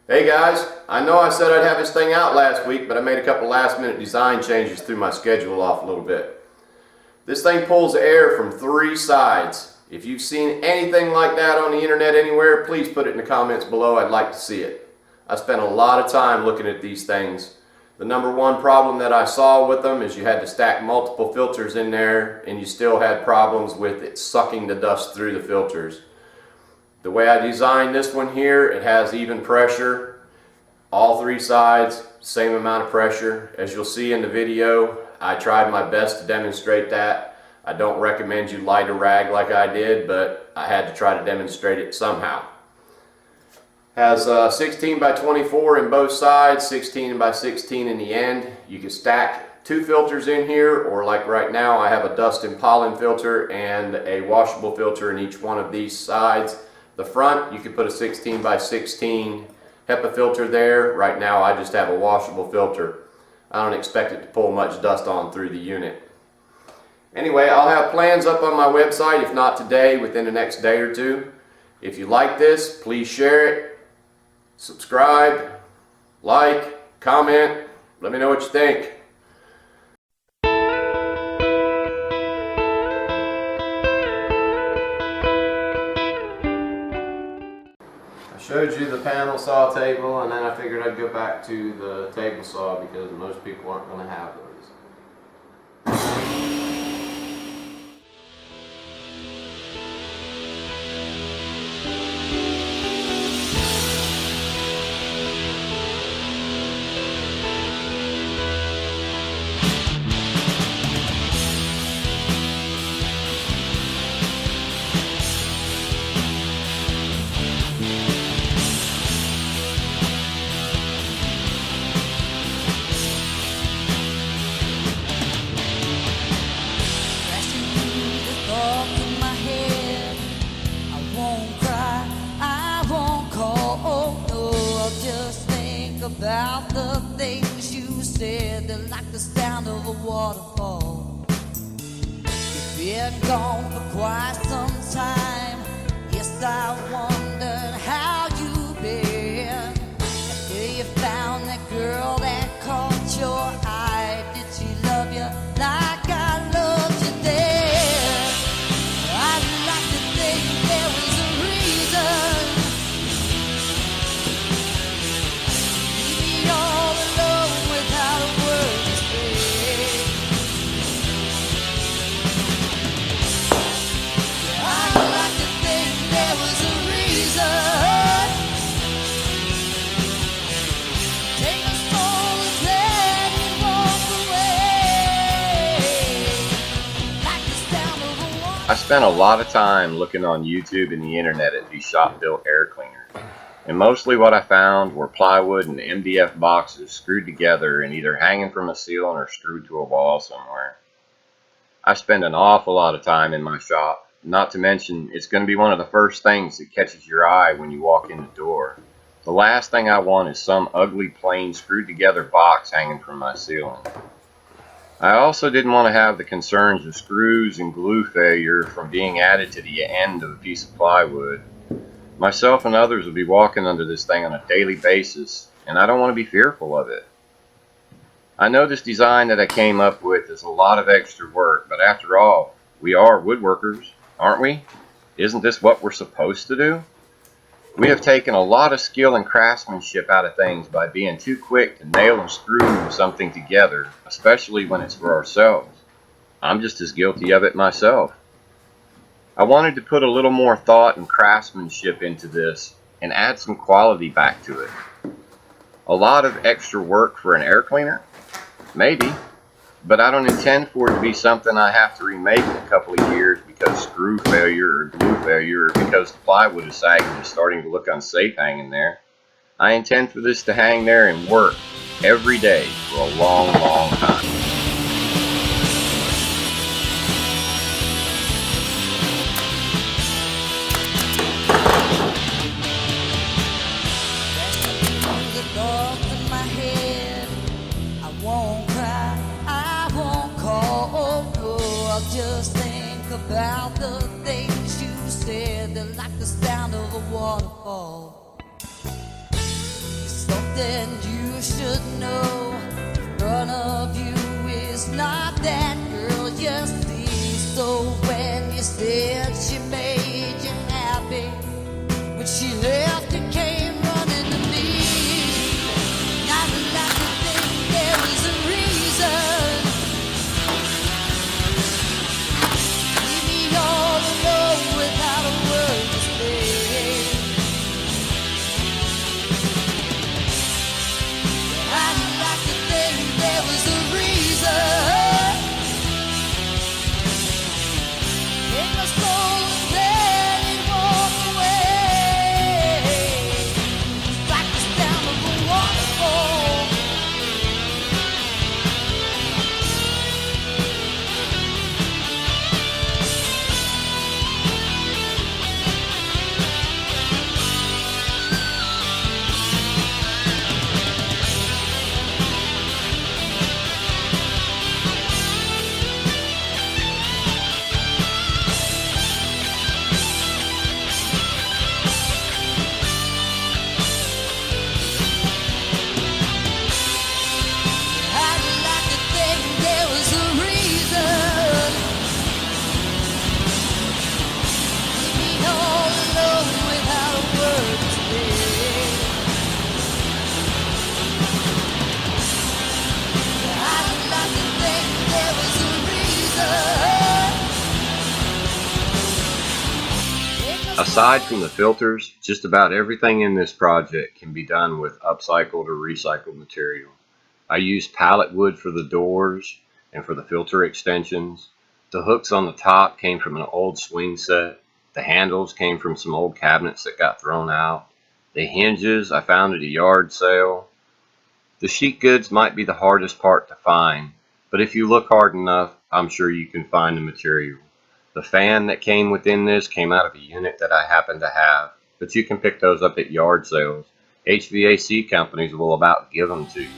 Hey guys, I know I said I'd have this thing out last week, but I made a couple last minute design changes, threw my schedule off a little bit. This thing pulls air from 3 sides. If you've seen anything like that on the internet anywhere, please put it in the comments below. I'd like to see it. I spent a lot of time looking at these things. The number one problem that I saw with them is you had to stack multiple filters in there and you still had problems with it sucking the dust through the filters. The way I designed this one here, it has even pressure. All 3 sides, same amount of pressure. As you'll see in the video, I tried my best to demonstrate that. I don't recommend you light a rag like I did, but I had to try to demonstrate it somehow. Has 16 by 24 in both sides, 16 by 16 in the end. You can stack 2 filters in here, or like right now I have a dust and pollen filter and a washable filter in each one of these sides. The front, you could put a 16 by 16 HEPA filter there. Right now I just have a washable filter. I don't expect it to pull much dust on through the unit. Anyway, I'll have plans up on my website, if not today, within the next day or 2. If you like this, please share it, subscribe, like, comment, let me know what you think. Showed you the panel saw table, and then I figured I'd go back to the table saw because most people aren't going to have those. About the things you said, they're like the sound of a waterfall. You've been gone for quite some time. Yes, I wondered how you've been. Until you found that girl that caught your eye. Did she love you like I loved you then? I'd like to think there was a reason. All alone without a word to say. I'd like to think there was a reason. Take a soul and then you walk away. Like the sound of a water. I spent a lot of time looking on YouTube and the internet at these shop-built air cleaners. And mostly what I found were plywood and MDF boxes screwed together and either hanging from a ceiling or screwed to a wall somewhere. I spend an awful lot of time in my shop, not to mention it's going to be one of the first things that catches your eye when you walk in the door. The last thing I want is some ugly plain screwed together box hanging from my ceiling. I also didn't want to have the concerns of screws and glue failure from being added to the end of a piece of plywood. Myself and others will be walking under this thing on a daily basis, and I don't want to be fearful of it. I know this design that I came up with is a lot of extra work, but after all, we are woodworkers, aren't we? Isn't this what we're supposed to do? We have taken a lot of skill and craftsmanship out of things by being too quick to nail and screw something together, especially when it's for ourselves. I'm just as guilty of it myself. I wanted to put a little more thought and craftsmanship into this and add some quality back to it. A lot of extra work for an air cleaner? Maybe, but I don't intend for it to be something I have to remake in a couple of years because screw failure or glue failure or because the plywood is sagging and starting to look unsafe hanging there. I intend for this to hang there and work every day for a long, long time. Just think about the things you said, they're like the sound of a waterfall. then you should know in front of you is not that girl you see. So when you said she made you happy, when she left you came running to me. Not like to think there was a reason. Leave me all alone without a word to say. I'd like to think there was a reason. Take my soul and let it walk away. Like the sound of a waterfall. I'd like to think there was a reason. Leave me all alone without a word to say. I'd like to think there was a reason. Aside from the filters, just about everything in this project can be done with upcycled or recycled material. I used pallet wood for the doors and for the filter extensions. The hooks on the top came from an old swing set. The handles came from some old cabinets that got thrown out. The hinges I found at a yard sale. The sheet goods might be the hardest part to find, but if you look hard enough, I'm sure you can find the material. The fan that came within this came out of a unit that I happen to have, but you can pick those up at yard sales. HVAC companies will about give them to you.